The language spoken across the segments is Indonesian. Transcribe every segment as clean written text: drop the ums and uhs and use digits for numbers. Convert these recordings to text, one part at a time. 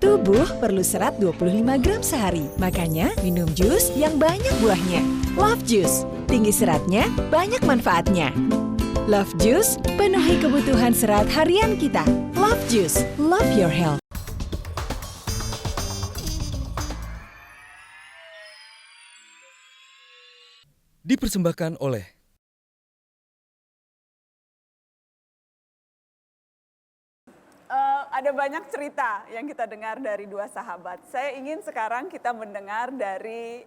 Tubuh perlu serat 25 gram sehari, makanya minum jus yang banyak buahnya. Love Juice, tinggi seratnya, banyak manfaatnya. Love Juice, penuhi kebutuhan serat harian kita. Love Juice, love your health. Dipersembahkan oleh ada banyak cerita yang kita dengar dari dua sahabat. Saya ingin sekarang kita mendengar dari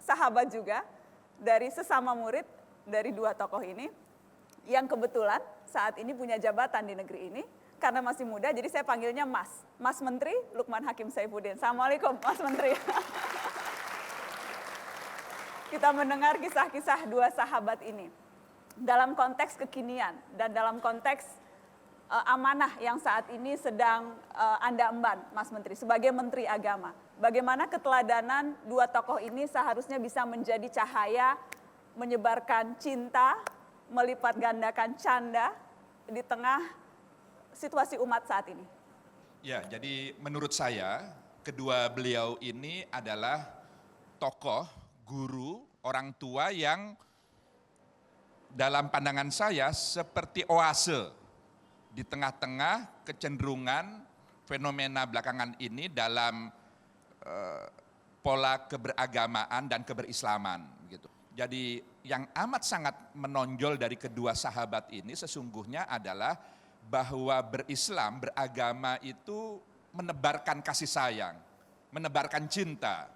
sahabat juga, dari sesama murid dari dua tokoh ini, yang kebetulan saat ini punya jabatan di negeri ini. Karena masih muda, jadi saya panggilnya Mas. Mas Menteri Lukman Hakim Saifuddin. Assalamualaikum Mas Menteri. Kita mendengar kisah-kisah dua sahabat ini. Dalam konteks kekinian dan dalam konteks amanah yang saat ini sedang Anda emban, Mas Menteri, sebagai Menteri Agama. Bagaimana keteladanan dua tokoh ini seharusnya bisa menjadi cahaya, menyebarkan cinta, melipat gandakan canda di tengah situasi umat saat ini? Ya, jadi menurut saya kedua beliau ini adalah tokoh, guru, orang tua yang dalam pandangan saya seperti oase di tengah-tengah kecenderungan fenomena belakangan ini dalam pola keberagamaan dan keberislaman gitu. Jadi yang amat sangat menonjol dari kedua sahabat ini sesungguhnya adalah bahwa berislam, beragama itu menebarkan kasih sayang, menebarkan cinta.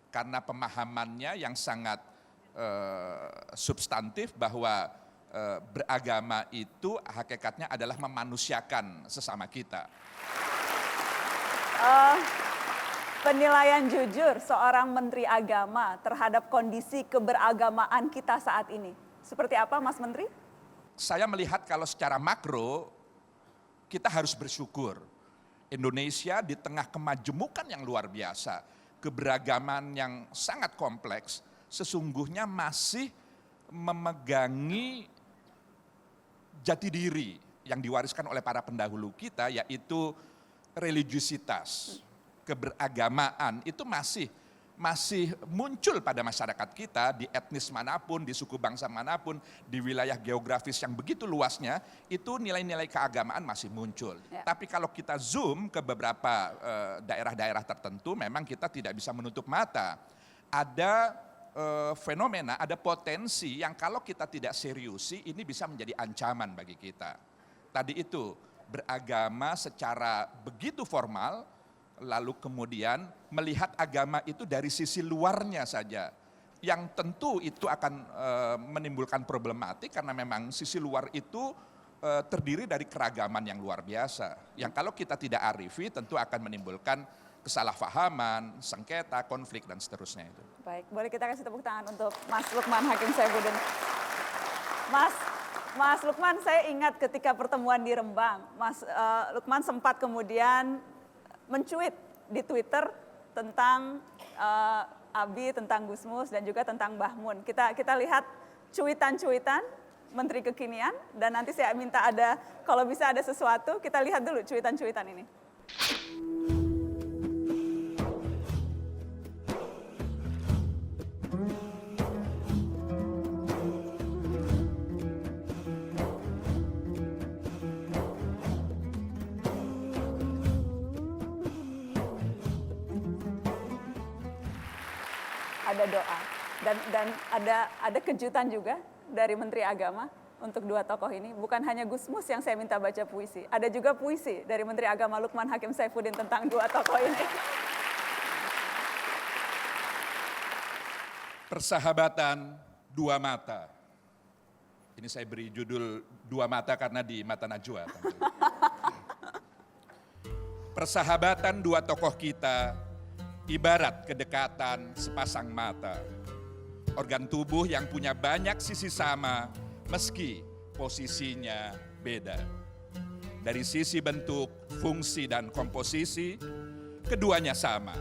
Karena pemahamannya yang sangat substantif bahwa beragama itu hakikatnya adalah memanusiakan sesama kita. Penilaian jujur seorang Menteri Agama terhadap kondisi keberagamaan kita saat ini. Seperti apa Mas Menteri? Saya melihat kalau secara makro, kita harus bersyukur. Indonesia di tengah kemajemukan yang luar biasa, keberagaman yang sangat kompleks, sesungguhnya masih memegangi jati diri yang diwariskan oleh para pendahulu kita, yaitu religiusitas, keberagamaan itu masih muncul pada masyarakat kita, di etnis manapun, di suku bangsa manapun, di wilayah geografis yang begitu luasnya, itu nilai-nilai keagamaan masih muncul. Ya. Tapi kalau kita zoom ke beberapa daerah-daerah tertentu, memang kita tidak bisa menutup mata. Ada fenomena, ada potensi yang kalau kita tidak seriusi, ini bisa menjadi ancaman bagi kita. Tadi itu, beragama secara begitu formal, lalu kemudian melihat agama itu dari sisi luarnya saja, yang tentu itu akan menimbulkan problematik karena memang sisi luar itu terdiri dari keragaman yang luar biasa, yang kalau kita tidak arifi tentu akan menimbulkan kesalahpahaman, sengketa, konflik dan seterusnya itu. Baik, boleh kita kasih tepuk tangan untuk Mas Lukman Hakim Saifuddin. Mas Lukman, saya ingat ketika pertemuan di Rembang, Mas Lukman sempat kemudian mencuit di Twitter tentang Abi, tentang Gusmus, dan juga tentang Mbah Mun. Kita lihat cuitan-cuitan Menteri Kekinian, dan nanti saya minta kalau bisa ada sesuatu, kita lihat dulu cuitan-cuitan ini. Ada doa dan ada kejutan juga dari Menteri Agama untuk dua tokoh ini. Bukan hanya Gusmus yang saya minta baca puisi, ada juga puisi dari Menteri Agama Lukman Hakim Saifuddin tentang dua tokoh ini. Persahabatan dua mata. Ini saya beri judul dua mata karena di mata Najwa. Persahabatan dua tokoh kita ibarat kedekatan sepasang mata, organ tubuh yang punya banyak sisi sama meski posisinya beda. Dari sisi bentuk, fungsi, dan komposisi, keduanya sama.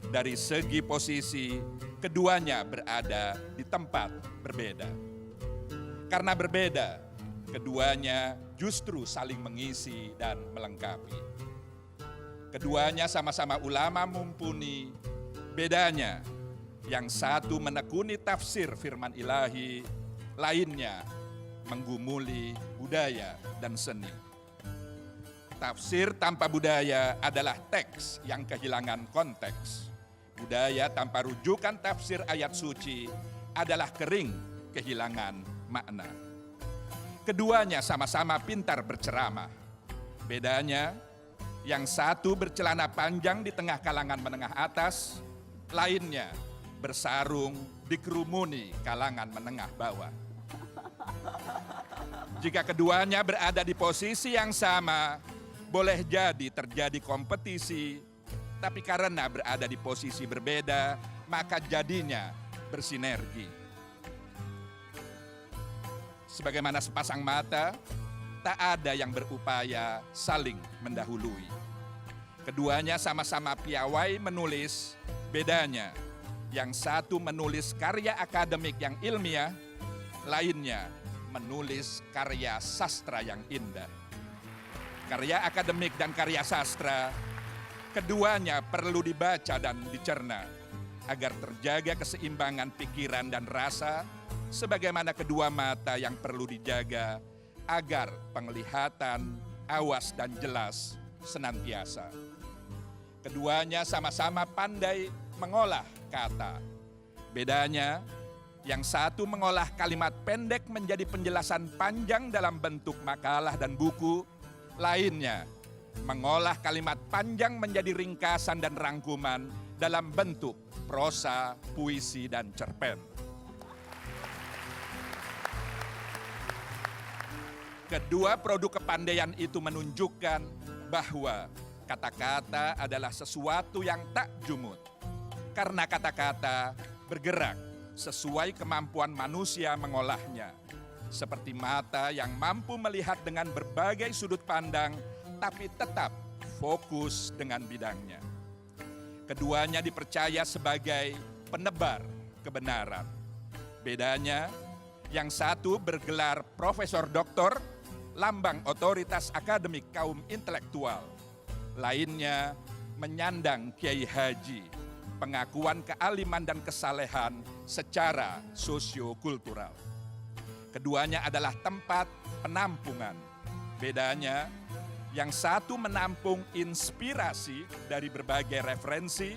Dari segi posisi, keduanya berada di tempat berbeda. Karena berbeda, keduanya justru saling mengisi dan melengkapi. Keduanya sama-sama ulama mumpuni, bedanya yang satu menekuni tafsir firman ilahi, lainnya menggumuli budaya dan seni. Tafsir tanpa budaya adalah teks yang kehilangan konteks. Budaya tanpa rujukan tafsir ayat suci adalah kering, kehilangan makna. Keduanya sama-sama pintar berceramah. Bedanya, yang satu bercelana panjang di tengah kalangan menengah atas, lainnya bersarung dikerumuni kalangan menengah bawah. Jika keduanya berada di posisi yang sama, boleh jadi terjadi kompetisi, tapi karena berada di posisi berbeda, maka jadinya bersinergi. Sebagaimana sepasang mata, tak ada yang berupaya saling mendahului. Keduanya sama-sama piawai menulis, bedanya yang satu menulis karya akademik yang ilmiah, lainnya menulis karya sastra yang indah. Karya akademik dan karya sastra, keduanya perlu dibaca dan dicerna agar terjaga keseimbangan pikiran dan rasa, sebagaimana kedua mata yang perlu dijaga agar penglihatan, awas dan jelas senantiasa. Keduanya sama-sama pandai mengolah kata. Bedanya, yang satu mengolah kalimat pendek menjadi penjelasan panjang dalam bentuk makalah dan buku, lainnya mengolah kalimat panjang menjadi ringkasan dan rangkuman dalam bentuk prosa, puisi, dan cerpen. Kedua produk kepandaian itu menunjukkan bahwa kata-kata adalah sesuatu yang tak jumut. Karena kata-kata bergerak sesuai kemampuan manusia mengolahnya. Seperti mata yang mampu melihat dengan berbagai sudut pandang, tapi tetap fokus dengan bidangnya. Keduanya dipercaya sebagai penebar kebenaran. Bedanya, yang satu bergelar profesor doktor, lambang otoritas akademik kaum intelektual. Lainnya menyandang kiai haji, pengakuan kealiman dan kesalehan secara sosiokultural. Keduanya adalah tempat penampungan. Bedanya, yang satu menampung inspirasi dari berbagai referensi,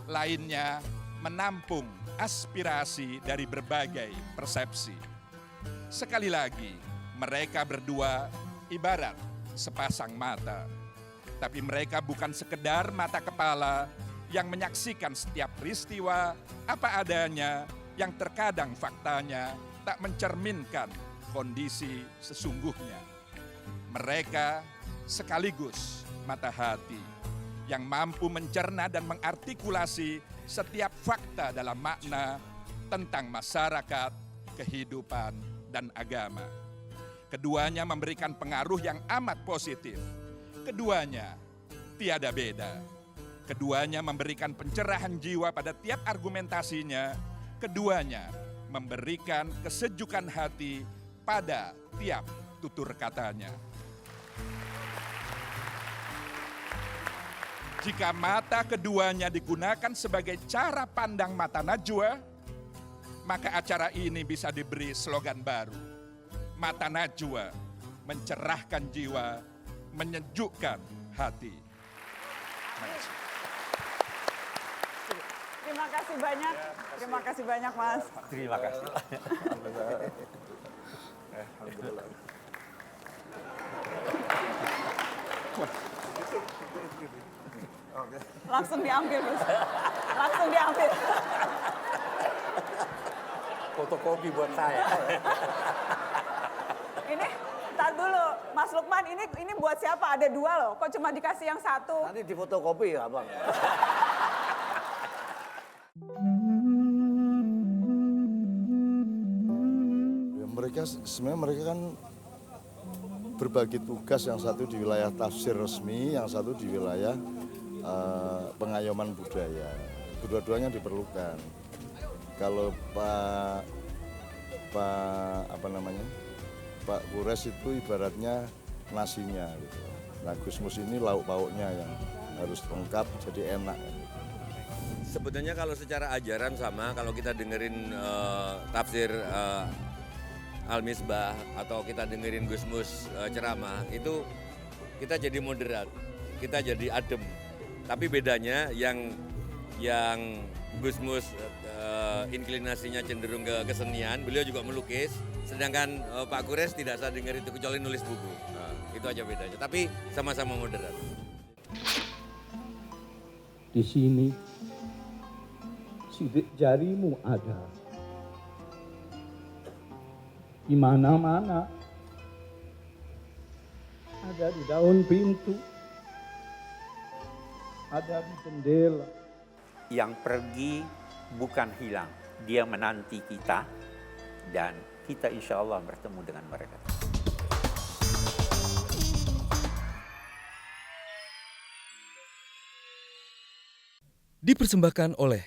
lainnya menampung aspirasi dari berbagai persepsi. Sekali lagi, mereka berdua ibarat sepasang mata. Tapi mereka bukan sekedar mata kepala yang menyaksikan setiap peristiwa apa adanya yang terkadang faktanya tak mencerminkan kondisi sesungguhnya. Mereka sekaligus mata hati yang mampu mencerna dan mengartikulasi setiap fakta dalam makna tentang masyarakat, kehidupan, dan agama. Keduanya memberikan pengaruh yang amat positif. Keduanya tiada beda. Keduanya memberikan pencerahan jiwa pada tiap argumentasinya. Keduanya memberikan kesejukan hati pada tiap tutur katanya. Jika mata keduanya digunakan sebagai cara pandang mata najwa, maka acara ini bisa diberi slogan baru. Mata najwa mencerahkan jiwa, menyejukkan hati. Terima kasih banyak. Terima kasih banyak, Mas. Terima kasih. Alhamdulillah. Langsung diambil, Gus. Langsung diambil. Fotokopi buat saya. Ini, tar dulu. Mas Lukman, ini buat siapa? Ada dua loh. Kok cuma dikasih yang satu? Nanti di fotokopi ya, Bang. Ya, sebenarnya mereka kan berbagi tugas, yang satu di wilayah tafsir resmi, yang satu di wilayah pengayoman budaya. Kedua-duanya diperlukan. Kalau Pak Kures itu ibaratnya nasinya gitu. Nah, Gusmus ini lauk pauknya yang harus lengkap jadi enak. Sebetulnya kalau secara ajaran sama, kalau kita dengerin tafsir Al-Misbah atau kita dengerin Gus Mus ceramah, itu kita jadi moderat, kita jadi adem. Tapi bedanya yang Gus Mus inklinasinya cenderung ke kesenian, beliau juga melukis, sedangkan Pak Kures tidak saya dengar itu kecuali nulis buku. Itu aja bedanya, tapi sama-sama moderat. Di sini sidik jarimu ada. Di mana-mana. Ada di daun pintu. Ada di jendela. Yang pergi bukan hilang, dia menanti kita dan kita insya Allah bertemu dengan mereka. Dipersembahkan oleh